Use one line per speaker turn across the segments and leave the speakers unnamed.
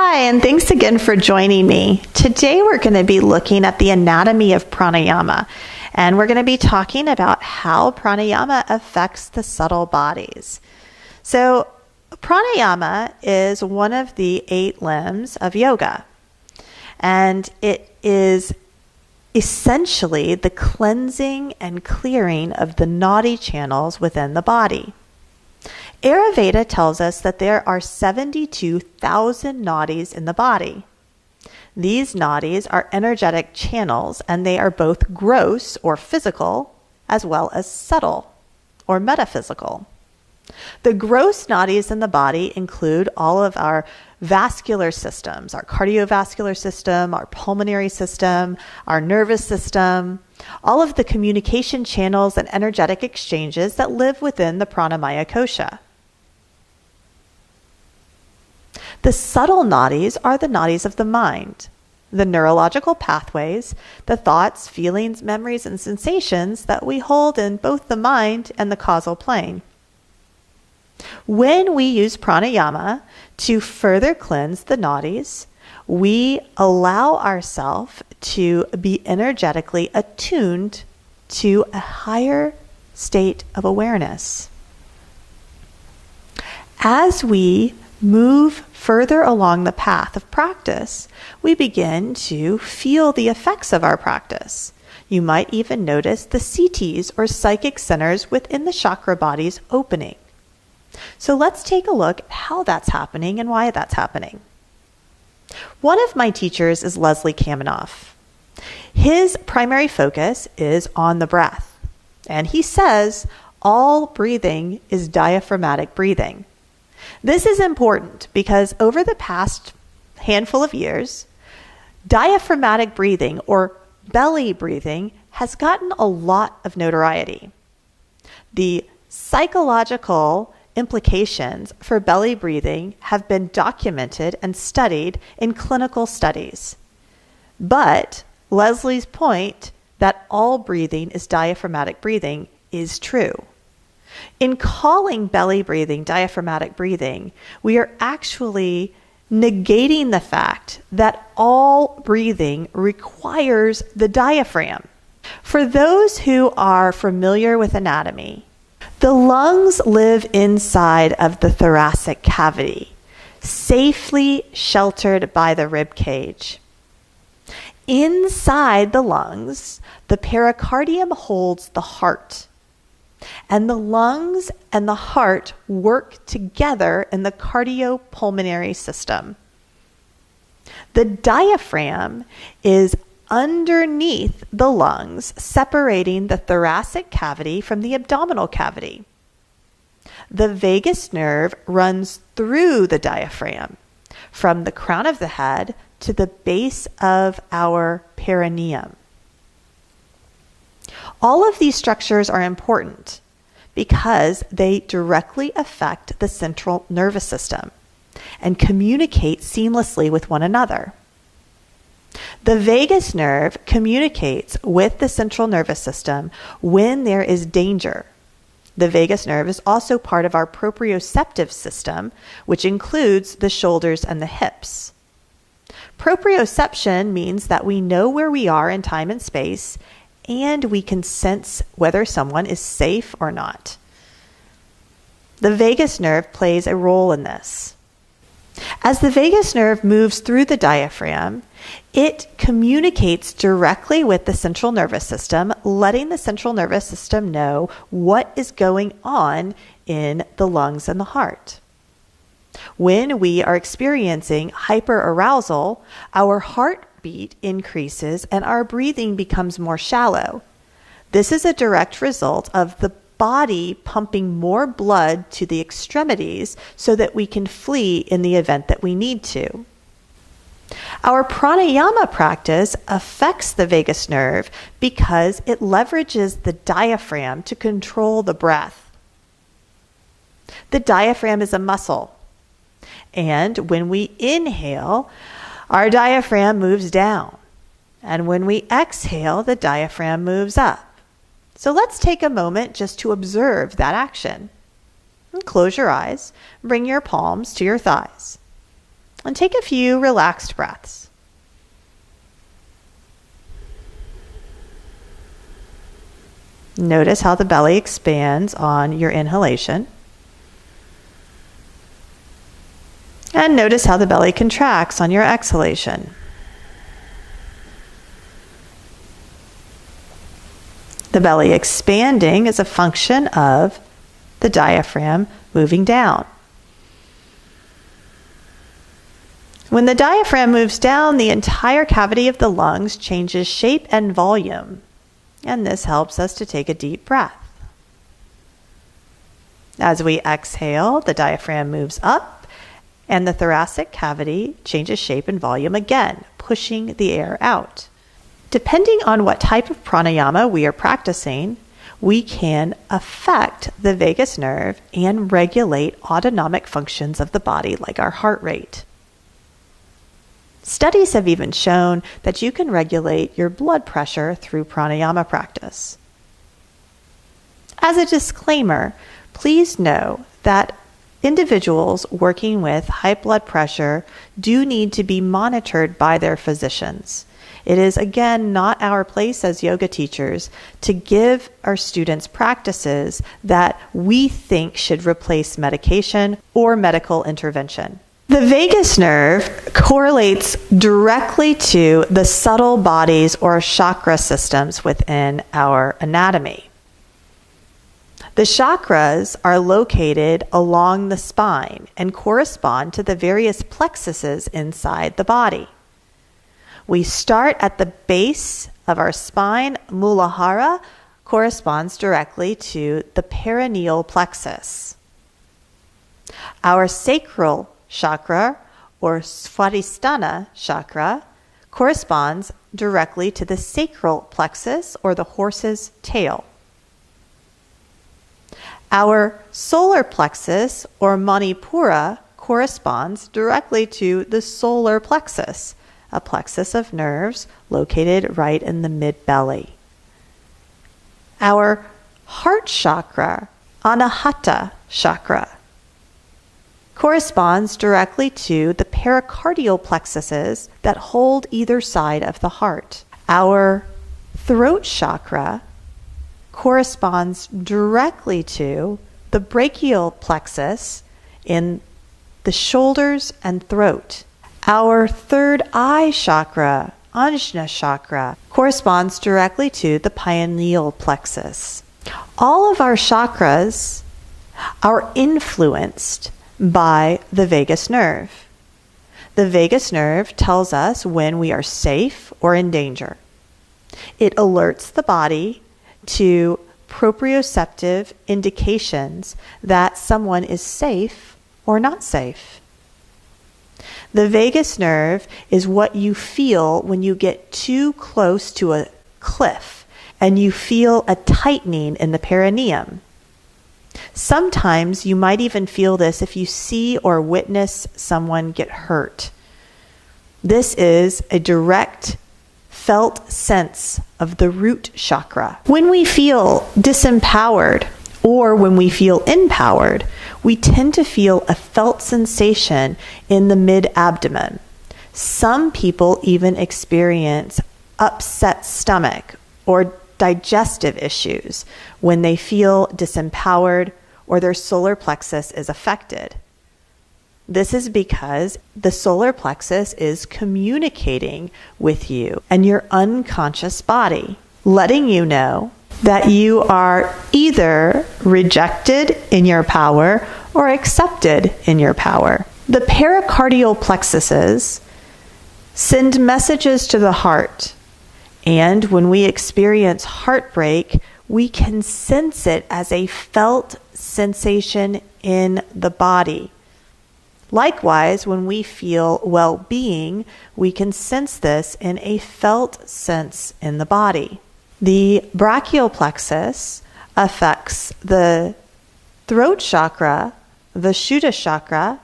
Hi, and thanks again for joining me. Today we're going to be looking at the anatomy of pranayama, and we're going to be talking about how pranayama affects the subtle bodies. So, pranayama is one of the 8 limbs of yoga, and it is essentially the cleansing and clearing of the nadi channels within the body. Ayurveda tells us that there are 72,000 nadis in the body. These nadis are energetic channels, and they are both gross or physical as well as subtle or metaphysical. The gross nadis in the body include all of our vascular systems, our cardiovascular system, our pulmonary system, our nervous system, all of the communication channels and energetic exchanges that live within the pranamaya kosha. The subtle nadis are the nadis of the mind, the neurological pathways, the thoughts, feelings, memories, and sensations that we hold in both the mind and the causal plane. When we use pranayama to further cleanse the nadis, we allow ourselves to be energetically attuned to a higher state of awareness. As we move further along the path of practice, we begin to feel the effects of our practice. You might even notice the siddhis or psychic centers within the chakra bodies opening. So let's take a look at how that's happening and why that's happening. One of my teachers is Leslie Kaminoff. His primary focus is on the breath, and he says all breathing is diaphragmatic breathing. This is important because over the past handful of years, diaphragmatic breathing or belly breathing has gotten a lot of notoriety. The psychological implications for belly breathing have been documented and studied in clinical studies. But Leslie's point that all breathing is diaphragmatic breathing is true. In calling belly breathing diaphragmatic breathing, we are actually negating the fact that all breathing requires the diaphragm. For those who are familiar with anatomy, the lungs live inside of the thoracic cavity, safely sheltered by the rib cage. Inside the lungs, the pericardium holds the heart. And the lungs and the heart work together in the cardiopulmonary system. The diaphragm is underneath the lungs, separating the thoracic cavity from the abdominal cavity. The vagus nerve runs through the diaphragm, from the crown of the head to the base of our perineum. All of these structures are important because they directly affect the central nervous system and communicate seamlessly with one another. The vagus nerve communicates with the central nervous system when there is danger. The vagus nerve is also part of our proprioceptive system, which includes the shoulders and the hips. Proprioception means that we know where we are in time and space, and we can sense whether someone is safe or not. The vagus nerve plays a role in this. As the vagus nerve moves through the diaphragm, it communicates directly with the central nervous system, letting the central nervous system know what is going on in the lungs and the heart. When we are experiencing hyperarousal, our heartbeat increases and our breathing becomes more shallow. This is a direct result of the body pumping more blood to the extremities so that we can flee in the event that we need to. Our pranayama practice affects the vagus nerve because it leverages the diaphragm to control the breath. The diaphragm is a muscle, and when we inhale, our diaphragm moves down, and when we exhale, the diaphragm moves up. So let's take a moment just to observe that action. And close your eyes, bring your palms to your thighs. And take a few relaxed breaths. Notice how the belly expands on your inhalation. And notice how the belly contracts on your exhalation. The belly expanding is a function of the diaphragm moving down. When the diaphragm moves down, the entire cavity of the lungs changes shape and volume, and this helps us to take a deep breath. As we exhale, the diaphragm moves up, and the thoracic cavity changes shape and volume again, pushing the air out. Depending on what type of pranayama we are practicing, we can affect the vagus nerve and regulate autonomic functions of the body like our heart rate. Studies have even shown that you can regulate your blood pressure through pranayama practice. As a disclaimer, please know that individuals working with high blood pressure do need to be monitored by their physicians. It is, again, not our place as yoga teachers to give our students practices that we think should replace medication or medical intervention. The vagus nerve correlates directly to the subtle bodies or chakra systems within our anatomy. The chakras are located along the spine and correspond to the various plexuses inside the body. We start at the base of our spine. Muladhara corresponds directly to the perineal plexus. Our sacral chakra, or Svadhisthana chakra, corresponds directly to the sacral plexus, or the horse's tail. Our solar plexus, or Manipura, corresponds directly to the solar plexus, a plexus of nerves located right in the mid-belly. Our heart chakra, Anahata chakra, corresponds directly to the pericardial plexuses that hold either side of the heart. Our throat chakra corresponds directly to the brachial plexus in the shoulders and throat. Our third eye chakra, Ajna chakra, corresponds directly to the pineal plexus. All of our chakras are influenced by the vagus nerve. The vagus nerve tells us when we are safe or in danger. It alerts the body to proprioceptive indications that someone is safe or not safe. The vagus nerve is what you feel when you get too close to a cliff and you feel a tightening in the perineum. Sometimes you might even feel this if you see or witness someone get hurt. This is a direct felt sense of the root chakra. When we feel disempowered or when we feel empowered, we tend to feel a felt sensation in the mid-abdomen. Some people even experience upset stomach or digestive issues when they feel disempowered or their solar plexus is affected. This is because the solar plexus is communicating with you and your unconscious body, letting you know that you are either rejected in your power or accepted in your power. The pericardial plexuses send messages to the heart, and when we experience heartbreak, we can sense it as a felt sensation in the body. Likewise, when we feel well-being, we can sense this in a felt sense in the body. The brachial plexus affects the throat chakra, the Vishuddha chakra,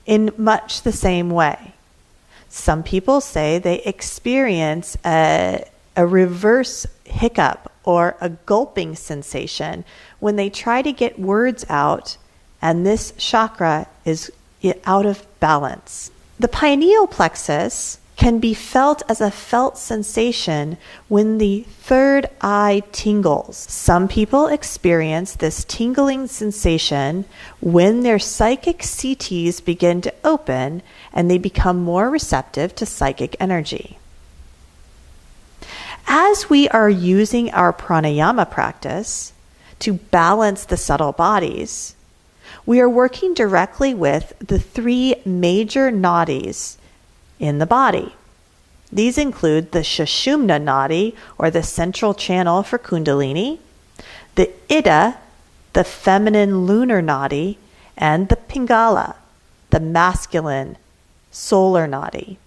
in much the same way. Some people say they experience a reverse hiccup or a gulping sensation when they try to get words out and this chakra is out of balance. The pineal plexus can be felt as a felt sensation when the third eye tingles. Some people experience this tingling sensation when their psychic CTs begin to open and they become more receptive to psychic energy. As we are using our pranayama practice to balance the subtle bodies, we are working directly with the three major nadis in the body. These include the Sushumna nadi, or the central channel for Kundalini, the Ida, the feminine lunar nadi, and the Pingala, the masculine solar nadi.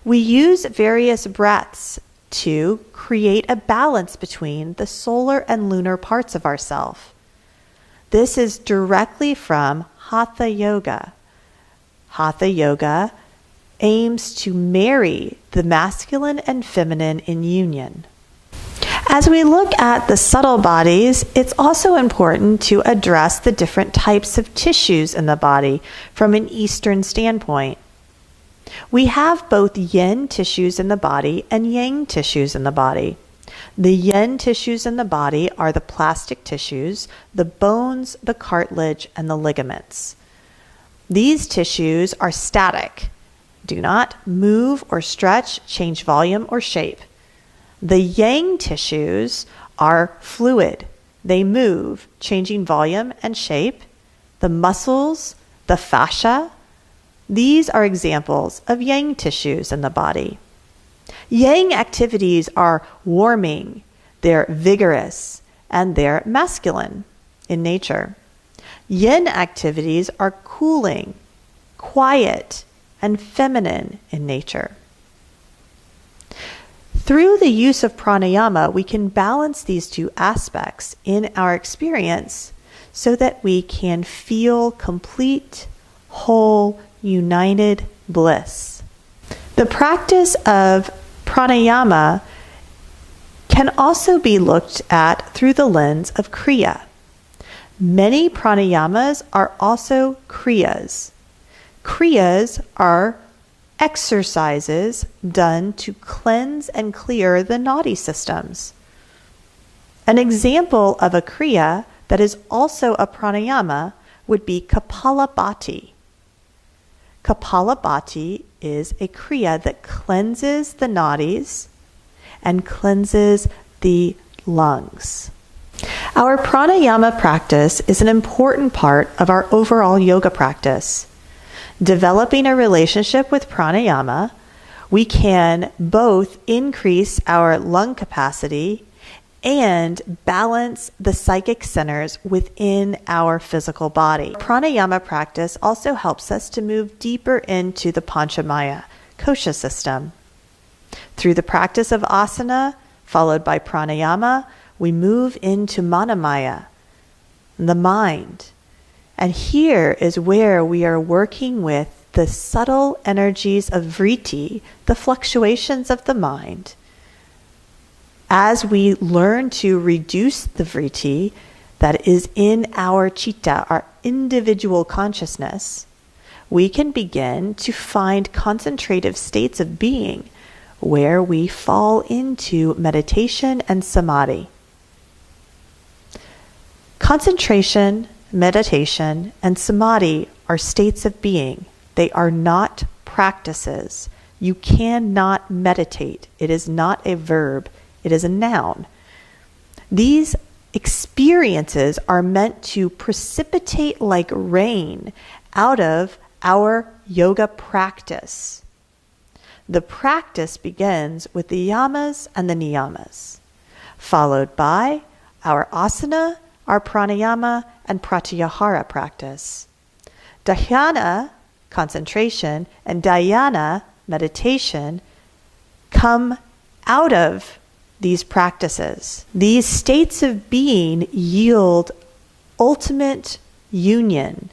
We use various breaths to create a balance between the solar and lunar parts of ourself. This is directly from Hatha Yoga. Hatha Yoga aims to marry the masculine and feminine in union. As we look at the subtle bodies, it's also important to address the different types of tissues in the body from an Eastern standpoint. We have both yin tissues in the body and yang tissues in the body. The yin tissues in the body are the plastic tissues, the bones, the cartilage, and the ligaments. These tissues are static, do not move or stretch, change volume or shape. The yang tissues are fluid. They move, changing volume and shape. The muscles, the fascia, these are examples of yang tissues in the body. Yang activities are warming, they're vigorous, and they're masculine in nature. Yin activities are cooling, quiet, and feminine in nature. Through the use of pranayama, we can balance these two aspects in our experience so that we can feel complete, whole, united bliss. The practice of pranayama can also be looked at through the lens of kriya. Many pranayamas are also kriyas. Kriyas are exercises done to cleanse and clear the nadi systems. An example of a kriya that is also a pranayama would be Kapalabhati. Kapalabhati is a kriya that cleanses the nadis and cleanses the lungs. Our pranayama practice is an important part of our overall yoga practice. Developing a relationship with pranayama, we can both increase our lung capacity and balance the psychic centers within our physical body. Pranayama practice also helps us to move deeper into the Panchamaya, kosha system. Through the practice of asana, followed by pranayama, we move into Manamaya, the mind. And here is where we are working with the subtle energies of vritti, the fluctuations of the mind. As we learn to reduce the vritti that is in our citta, our individual consciousness, we can begin to find concentrative states of being where we fall into meditation and samadhi. Concentration, meditation, and samadhi are states of being. They are not practices. You cannot meditate. It is not a verb. It is a noun. These experiences are meant to precipitate like rain out of our yoga practice. The practice begins with the yamas and the niyamas, followed by our asana, our pranayama, and pratyahara practice. Dhyana, concentration, and dhyana, meditation, come out of these practices. These states of being yield ultimate union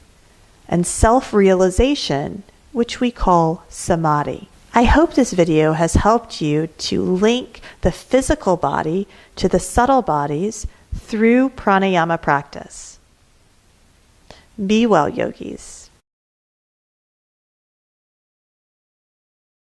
and self-realization, which we call samadhi. I hope this video has helped you to link the physical body to the subtle bodies through pranayama practice. Be well, yogis.